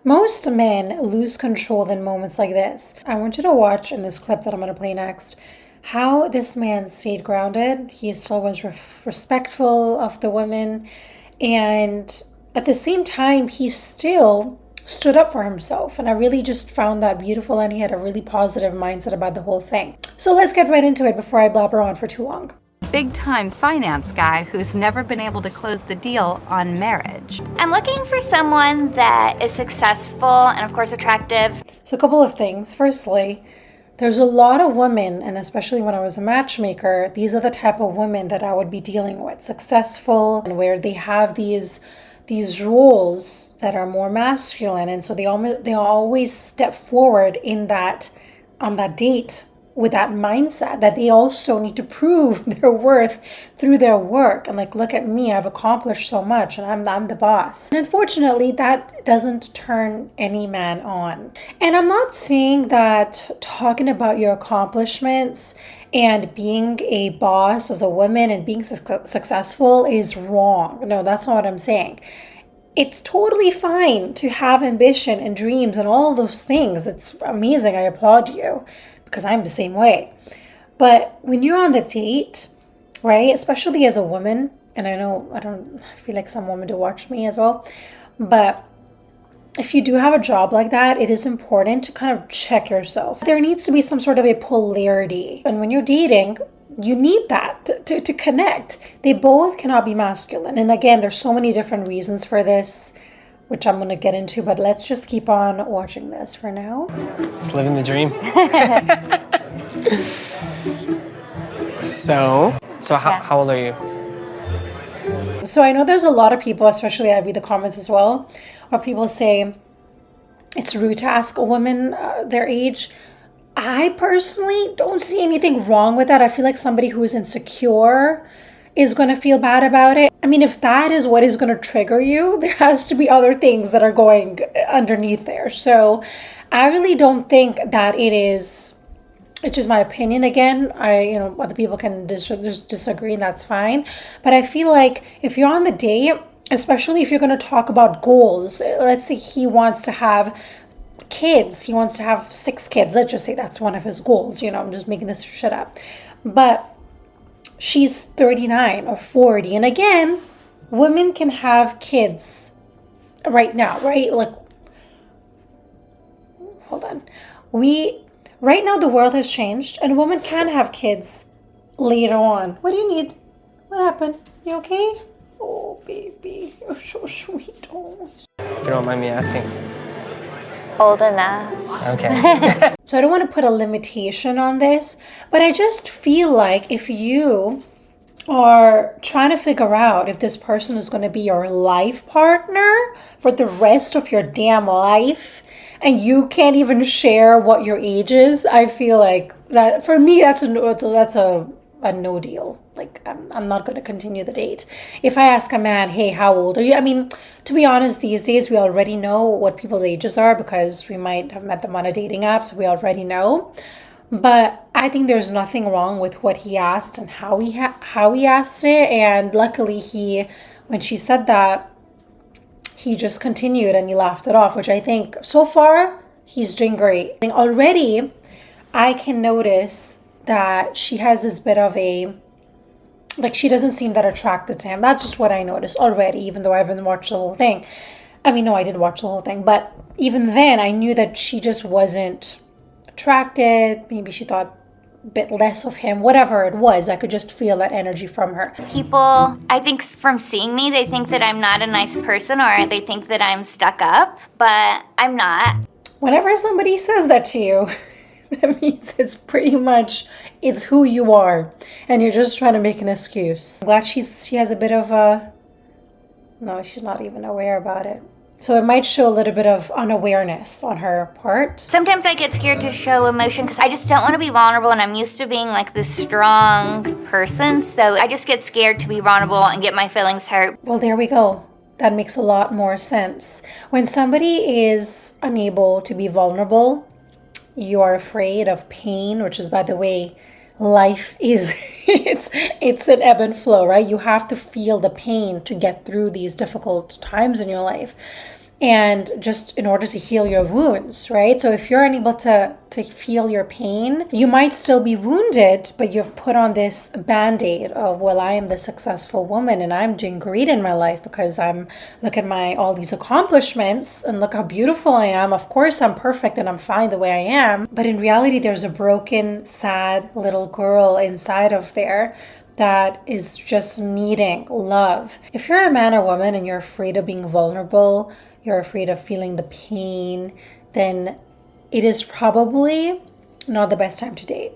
Most men lose control in moments like this. I want you to watch in this clip that I'm going to play next how this man stayed grounded. He still was respectful of the women, and at the same time, he still stood up for himself. And I really just found that beautiful, and he had a really positive mindset about the whole thing. So let's get right into it before I blabber on for too long. Big-time finance guy who's never been able to close the deal on marriage. I'm looking for someone that is successful and, of course, attractive. So a couple of things. Firstly, there's a lot of women, and especially when I was a matchmaker, these are the type of women that I would be dealing with. Successful, and where they have these roles that are more masculine, and so they always step forward in that on that date with that mindset that they also need to prove their worth through their work. And like, look at me, I've accomplished so much and I'm the boss. And unfortunately, that doesn't turn any man on. And I'm not saying that talking about your accomplishments and being a boss as a woman and being successful is wrong. No, that's not what I'm saying. It's totally fine to have ambition and dreams and all those things. It's amazing. I applaud you, because I'm the same way. But when you're on the date, right, especially as a woman, and I feel like some women do watch me as well, but if you do have a job like that, it is important to kind of check yourself. There needs to be some sort of a polarity. And when you're dating, you need that to connect. They both cannot be masculine. And again, there's so many different reasons for this, which I'm going to get into, but let's just keep on watching this for now. Just living the dream. So how old are you? So I know there's a lot of people, especially I read the comments as well, where people say it's rude to ask a woman their age. I personally don't see anything wrong with that. I feel like somebody who's insecure is going to feel bad about it. I mean, if that is what is going to trigger you, there has to be other things that are going underneath there. So I really don't think that it is, it's just my opinion again. Other people can just disagree, and that's fine. But I feel like if you're on the date, especially if you're going to talk about goals, let's say he wants to have kids, he wants to have 6 kids. Let's just say that's one of his goals. I'm just making this shit up. But she's 39 or 40. And again, women can have kids right now, right? Like, hold on. Right now the world has changed and women can have kids later on. What do you need? What happened? You okay? Oh, baby, you're so sweet. Oh. If you don't mind me asking. Old enough. Okay. So I don't want to put a limitation on this, but I just feel like if you are trying to figure out if this person is going to be your life partner for the rest of your damn life, and you can't even share what your age is, I feel like that for me that's a no deal. Like, I'm not going to continue the date. If I ask a man, hey, how old are you? I mean, to be honest, these days we already know what people's ages are because we might have met them on a dating app, so we already know. But I think there's nothing wrong with what he asked and how he asked it. And luckily when she said that, he just continued and he laughed it off, which I think so far he's doing great. I think already I can notice that she has this bit of she doesn't seem that attracted to him. That's just what I noticed already, even though I haven't watched the whole thing. I mean, no, I did watch the whole thing, but even then I knew that she just wasn't attracted. Maybe she thought a bit less of him, whatever it was. I could just feel that energy from her. People, I think from seeing me, they think that I'm not a nice person or they think that I'm stuck up, but I'm not. Whenever somebody says that to you, that means it's who you are, and you're just trying to make an excuse. I'm glad she has a bit of no, she's not even aware about it. So it might show a little bit of unawareness on her part. Sometimes I get scared to show emotion because I just don't want to be vulnerable, and I'm used to being like this strong person. So I just get scared to be vulnerable and get my feelings hurt. Well, there we go. That makes a lot more sense. When somebody is unable to be vulnerable, you are afraid of pain, which is, by the way, life is, it's an ebb and flow, right? You have to feel the pain to get through these difficult times in your life. and just in order to heal your wounds, right? So if you're unable to feel your pain, you might still be wounded, but you've put on this band-aid of, well, I am the successful woman and I'm doing great in my life because look at all these accomplishments and look how beautiful I am. Of course I'm perfect and I'm fine the way I am. But in reality, there's a broken, sad little girl inside of there that is just needing love. If you're a man or woman and you're afraid of being vulnerable, you're afraid of feeling the pain, then it is probably not the best time to date.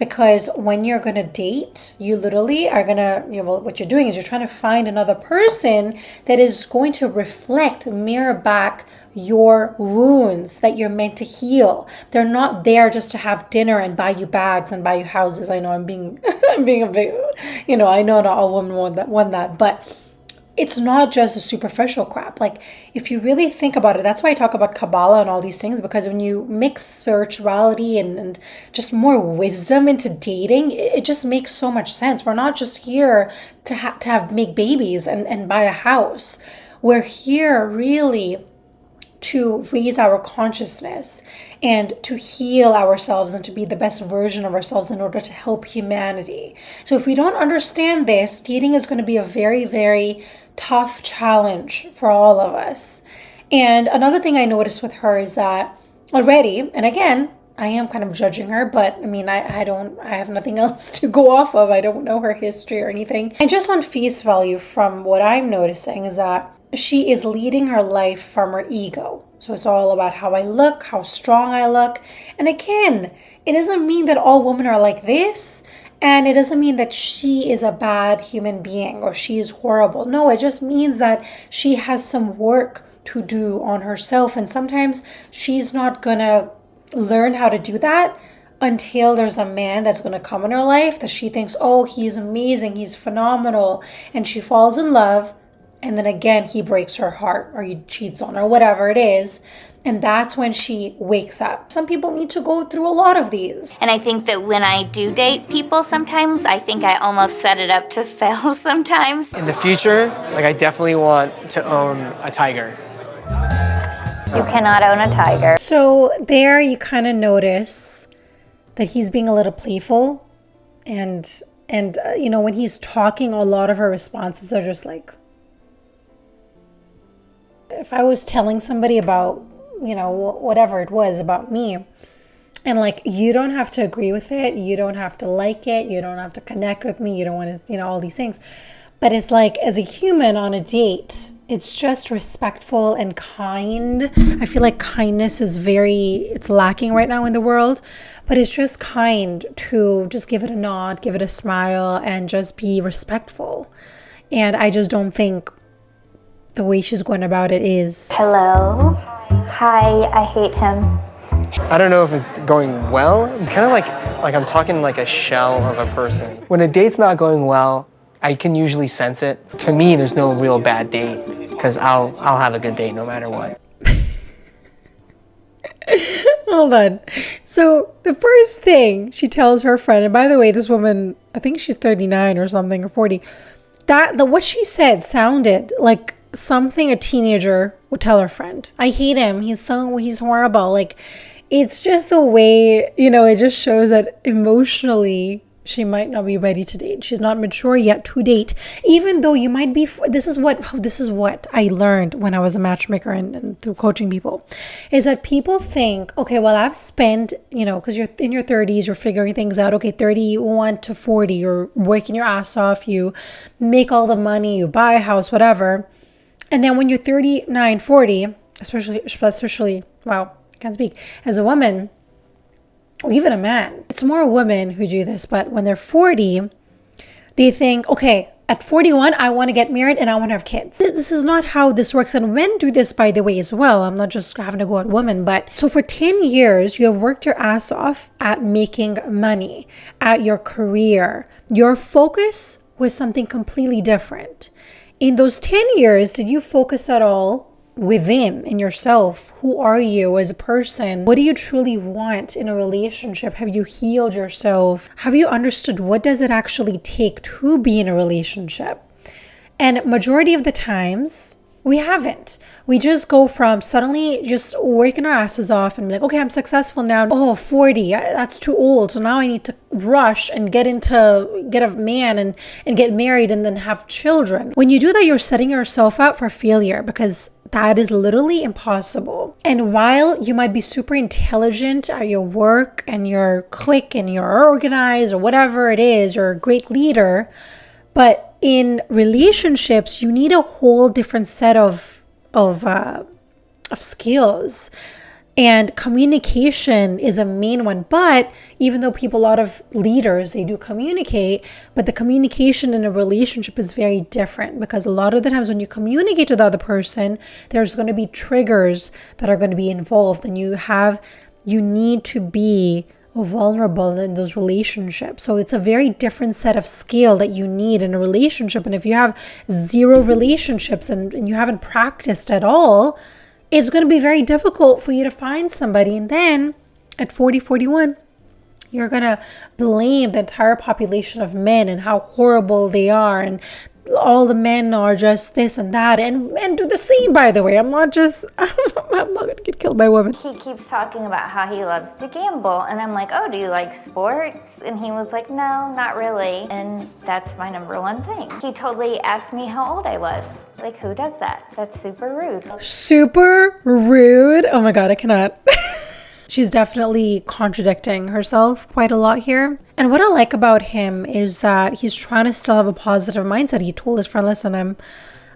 Because when you're going to date, you literally are going to, what you're doing is you're trying to find another person that is going to mirror back your wounds that you're meant to heal. They're not there just to have dinner and buy you bags and buy you houses. I know I'm being a big, I know not all women want that, but it's not just a superficial crap. Like, if you really think about it, that's why I talk about Kabbalah and all these things, because when you mix spirituality and just more wisdom into dating, it just makes so much sense. We're not just here to make babies and buy a house. We're here really to raise our consciousness and to heal ourselves and to be the best version of ourselves in order to help humanity. So if we don't understand this, dating is going to be a very, very tough challenge for all of us. And another thing I noticed with her is that already, and again, I am kind of judging her, but I mean, I have nothing else to go off of. I don't know her history or anything. And just on face value, from what I'm noticing, is that she is leading her life from her ego. So it's all about how I look, how strong I look. And again, it doesn't mean that all women are like this. And it doesn't mean that she is a bad human being or she is horrible. No, it just means that she has some work to do on herself. And sometimes she's not gonna learn how to do that until there's a man that's going to come in her life that she thinks, oh, he's amazing, he's phenomenal, and she falls in love, and then again he breaks her heart or he cheats on her, whatever it is, and that's when she wakes up. Some people need to go through a lot of these. And I think that when I do date people sometimes, I think I almost set it up to fail sometimes. In the future, I definitely want to own a tiger. You cannot own a tiger. So there you kind of notice that he's being a little playful, and when he's talking, a lot of her responses are just like, if I was telling somebody about, whatever it was about me, and you don't have to agree with it, you don't have to like it, you don't have to connect with me, you don't want to, all these things. But it's like, as a human on a date, it's just respectful and kind. I feel like kindness is it's lacking right now in the world, but it's just kind to just give it a nod, give it a smile, and just be respectful. And I just don't think the way she's going about it is. Hello. Hi, I hate him. I don't know if it's going well. Kind of like I'm talking like a shell of a person. When a date's not going well, I can usually sense it. For me, there's no real bad date because I'll have a good date no matter what. Hold on. So the first thing she tells her friend, and by the way, this woman, I think she's 39 or something, or 40, what she said sounded like something a teenager would tell her friend. I hate him. He's horrible. It's just the way, it just shows that emotionally she might not be ready to date. She's not mature yet to date, even though you might be. This is what I learned when I was a matchmaker and through coaching people, is that people think, okay, well, I've spent, because you're in your 30s, you're figuring things out. Okay, 31 to 40, you're working your ass off, you make all the money, you buy a house, whatever. And then when you're 39, 40, especially, wow, I can't speak, as a woman, or even a man, it's more women who do this, but when they're 40, they think, okay, at 41, I want to get married and I want to have kids. This is not how this works. And men do this, by the way, as well. I'm not just having to go at women, but so for 10 years, you have worked your ass off at making money, at your career. Your focus was something completely different. In those 10 years, did you focus at all in yourself? Who are you as a person? What do you truly want in a relationship? Have you healed yourself? Have you understood what does it actually take to be in a relationship? And majority of the times, We haven't. We just go from suddenly just working our asses off and be like, okay, I'm successful now. Oh, 40, that's too old. So now I need to rush and get a man and get married and then have children. When you do that, you're setting yourself up for failure, because that is literally impossible. And while you might be super intelligent at your work and you're quick and you're organized or whatever it is, you're a great leader, but in relationships, you need a whole different set of skills. And communication is a main one. But even though a lot of leaders, they do communicate, but the communication in a relationship is very different, because a lot of the times when you communicate to the other person, there's going to be triggers that are going to be involved, and you need to be vulnerable in those relationships. So it's a very different set of skill that you need in a relationship. And if you have 0 relationships and you haven't practiced at all, it's going to be very difficult for you to find somebody. And then at 40, 41, you're going to blame the entire population of men and how horrible they are, and all the men are just this and that, and men do the same, by the way. I'm not gonna get killed by women. He keeps talking about how he loves to gamble, and I'm like, oh, do you like sports? And he was like, no, not really. And that's my number one thing. He totally asked me how old I was. Like, who does that? That's super rude. Super rude. Oh my God, I cannot. She's definitely contradicting herself quite a lot here. And what I like about him is that he's trying to still have a positive mindset. He told his friend, listen,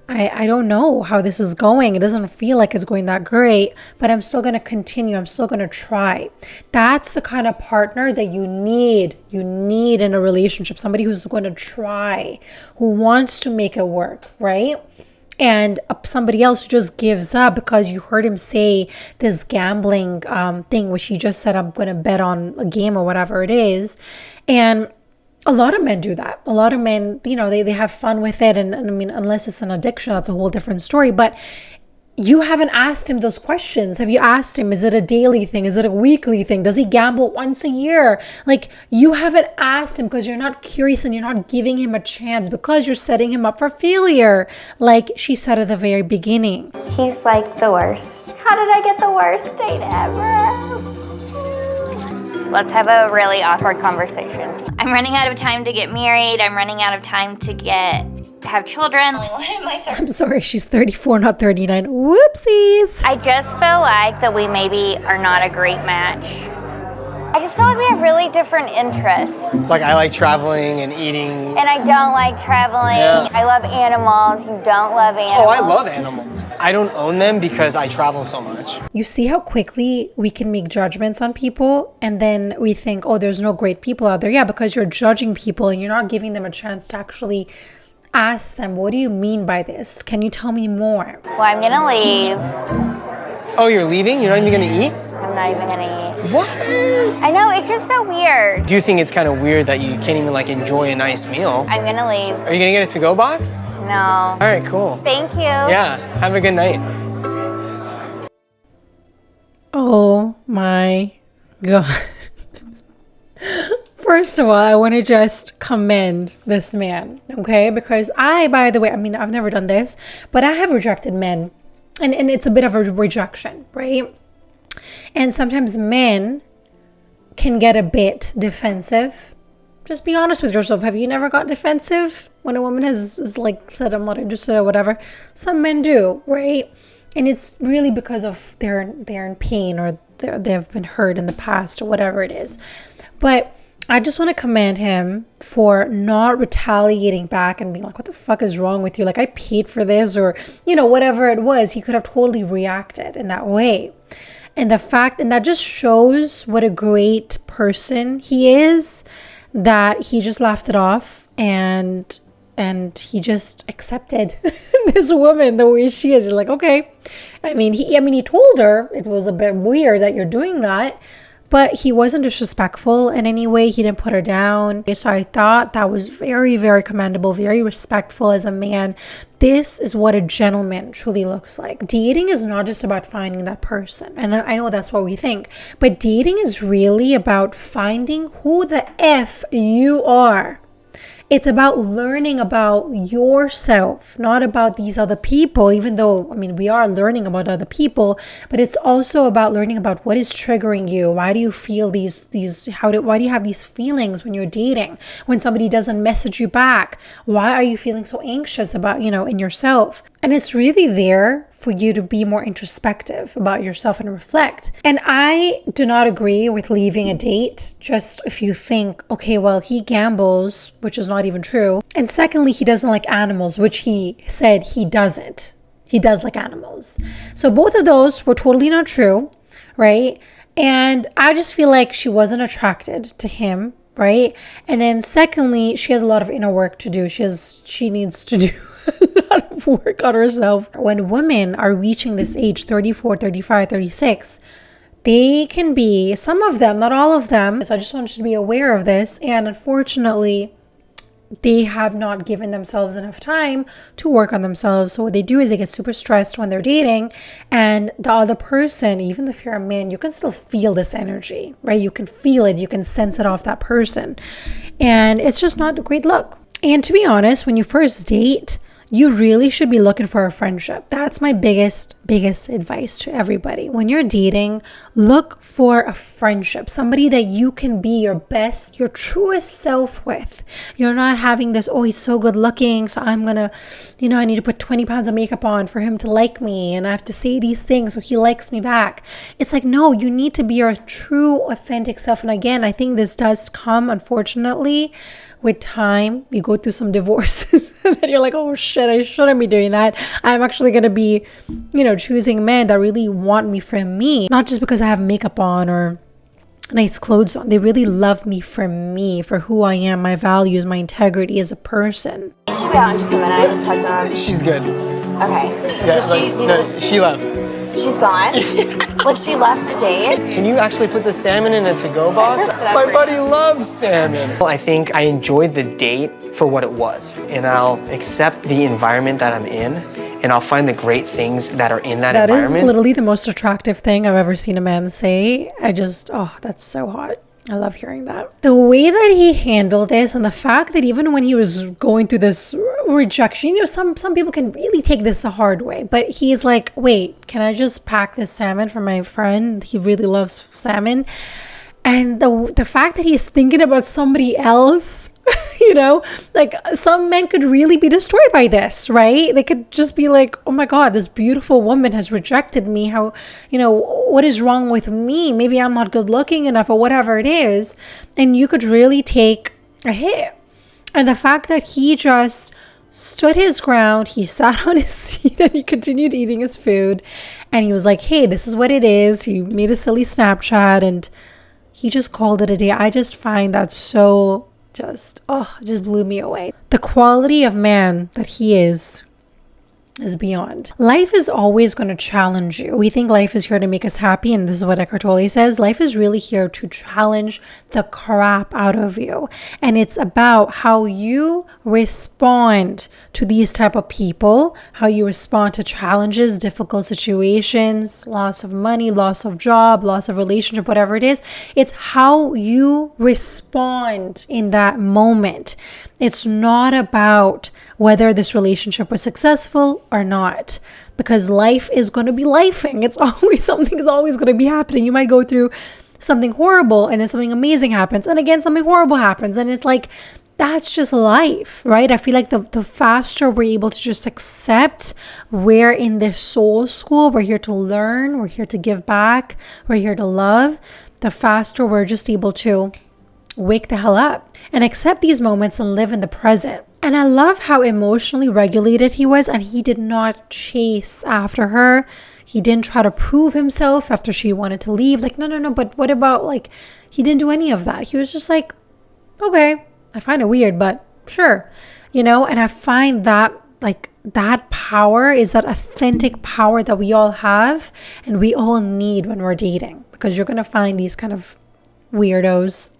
I don't know how this is going. It doesn't feel like it's going that great, but I'm still going to continue. I'm still going to try. That's the kind of partner that you need. You need in a relationship, somebody who's going to try, who wants to make it work, right? And somebody else just gives up because you heard him say this gambling thing, which he just said, I'm going to bet on a game or whatever it is. And a lot of men do that. A lot of men, they have fun with it. And I mean, unless it's an addiction, that's a whole different story. But you haven't asked him those questions. Have you asked him, is it a daily thing? Is it a weekly thing? Does he gamble once a year? Like, you haven't asked him because you're not curious and you're not giving him a chance, because you're setting him up for failure, like she said at the very beginning. He's like the worst. How did I get the worst date ever? Let's have a really awkward conversation. I'm running out of time to get married. I'm running out of time to have children. What am I saying? I'm sorry, she's 34, not 39. Whoopsies. I just feel like that we maybe are not a great match. I just feel like we have really different interests. Like, I like traveling and eating. And I don't like traveling. Yeah. I love animals. You don't love animals. Oh, I love animals. I don't own them because I travel so much. You see how quickly we can make judgments on people, and then we think, oh, there's no great people out there. Yeah, because you're judging people and you're not giving them a chance to actually ask them, what do you mean by this? Can you tell me more? Well, I'm gonna leave. Oh, you're leaving? You're not even gonna eat? I'm not even gonna eat. What? I know, it's just so weird. Do you think it's kind of weird that you can't even enjoy a nice meal? I'm gonna leave. Are you gonna get a to-go box? No. All right, cool. Thank you. Yeah, have a good night. Oh my God. First of all, I want to just commend this man, okay? Because by the way, I mean, I've never done this, but I have rejected men. And it's a bit of a rejection, right? And sometimes men can get a bit defensive. Just be honest with yourself. Have you never got defensive when a woman has said, I'm not interested or whatever? Some men do, right? And it's really because of they're in pain, or they've been hurt in the past, or whatever it is. But I just want to commend him for not retaliating back and being like, what the fuck is wrong with you? Like, I paid for this, or, whatever it was. He could have totally reacted in that way. And that just shows what a great person he is, that he just laughed it off and he just accepted this woman the way she is. You're like, okay. He told her it was a bit weird that you're doing that, but he wasn't disrespectful in any way. He didn't put her down. So I thought that was very, very commendable, very respectful as a man. This is what a gentleman truly looks like. Dating is not just about finding that person. And I know that's what we think. But dating is really about finding who the F you are. It's about learning about yourself, not about these other people, even though, I mean, we are learning about other people, but it's also about learning about what is triggering you. Why do you feel why do you have these feelings when you're dating? When somebody doesn't message you back, why are you feeling so anxious about, in yourself? And it's really there for you to be more introspective about yourself and reflect. And I do not agree with leaving a date just if you think, okay, well, he gambles, which is not even true. And secondly, he doesn't like animals, which he said he doesn't. He does like animals. So both of those were totally not true, right? And I just feel like she wasn't attracted to him, right? And then secondly, she has a lot of inner work to do. She needs to do a lot of work on herself. When women are reaching this age, 34, 35, 36, they can be, some of them, not all of them. So I just want you to be aware of this. And unfortunately, they have not given themselves enough time to work on themselves. So what they do is they get super stressed when they're dating, and the other person, even if you're a man, you can still feel this energy, right? You can feel it, you can sense it off that person. And it's just not a great look. And to be honest, when you first date, you really should be looking for a friendship. That's my biggest advice to everybody. When you're dating, look for a friendship, somebody that you can be your best, your truest self with. You're not having this, oh, he's so good looking, so I'm gonna, I need to put 20 pounds of makeup on for him to like me, and I have to say these things so he likes me back. It's like, no, you need to be your true, authentic self. And again, I think this does come, unfortunately, with time. You go through some divorces and then you're like, oh shit, I shouldn't be doing that. I'm actually going to be, choosing men that really want me for me, not just because I have makeup on or nice clothes on. They really love me, for who I am, my values, my integrity as a person. She'll be out in just a minute. I just talked to her. She's good. Okay. Yeah, she left. She's gone? Like she left the date? Can you actually put the salmon in a to-go box? My buddy loves salmon. Well, I think I enjoyed the date for what it was, and I'll accept the environment that I'm in, and I'll find the great things that are in that environment. That is literally the most attractive thing I've ever seen a man say. That's so hot. I love hearing that. The way that he handled this, and the fact that even when he was going through this rejection, some people can really take this the hard way, but he's like, wait, can I just pack this salmon for my friend? He really loves salmon. And the fact that he's thinking about somebody else, like some men could really be destroyed by this, right? They could just be like, oh my God, this beautiful woman has rejected me. How, what is wrong with me? Maybe I'm not good looking enough or whatever it is. And you could really take a hit. And the fact that he just stood his ground, he sat on his seat and he continued eating his food. And he was like, hey, this is what it is. He made a silly Snapchat and he just called it a day. I just find that so just blew me away. The quality of man that he is beyond. Life is always going to challenge you. We think life is here to make us happy, and this is what Eckhart Tolle says. Life is really here to challenge the crap out of you. And it's about how you respond to these type of people, how you respond to challenges, difficult situations, loss of money, loss of job, loss of relationship, whatever it is. It's how you respond in that moment. It's not about whether this relationship was successful or not, because life is going to be lifing. Something is always going to be happening. You might go through something horrible and then something amazing happens, and again something horrible happens, and it's like, that's just life, right? I feel like the faster we're able to just accept we're in this soul school, we're here to learn, we're here to give back, we're here to love, the faster we're just able to wake the hell up and accept these moments and live in the present. And I love how emotionally regulated he was, and he did not chase after her. He didn't try to prove himself after she wanted to leave. Like, no, but what about, like, he didn't do any of that. He was just like, okay, I find it weird, but sure, and I find that, like, that power is that authentic power that we all have and we all need when we're dating, because you're going to find these kind of weirdos.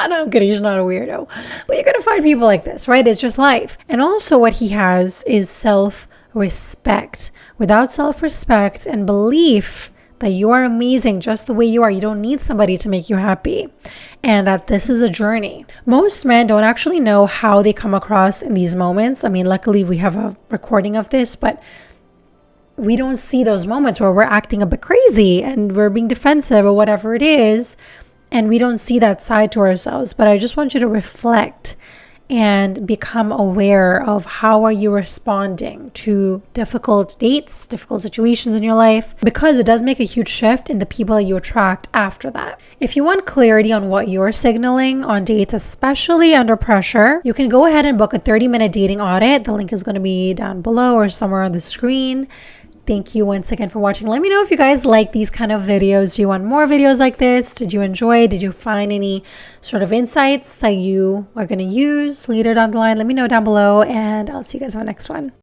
No, I'm kidding, he's not a weirdo, but you're gonna find people like this, right? It's just life. And also what he has is self-respect. Without self-respect and belief that you are amazing just the way you are. You don't need somebody to make you happy, and that this is a journey. Most men don't actually know how they come across in these moments. I mean, luckily we have a recording of this, but we don't see those moments where we're acting a bit crazy and we're being defensive or whatever it is, and we don't see that side to ourselves. But I just want you to reflect and become aware of how are you responding to difficult dates, difficult situations in your life, because it does make a huge shift in the people that you attract after that. If you want clarity on what you're signaling on dates, especially under pressure, you can go ahead and book a 30-minute dating audit. The link is going to be down below or somewhere on the screen. Thank you once again for watching. Let me know if you guys like these kind of videos. Do you want more videos like this? Did you enjoy? Did you find any sort of insights that you are going to use later down the line? Let me know down below, and I'll see you guys on the next one.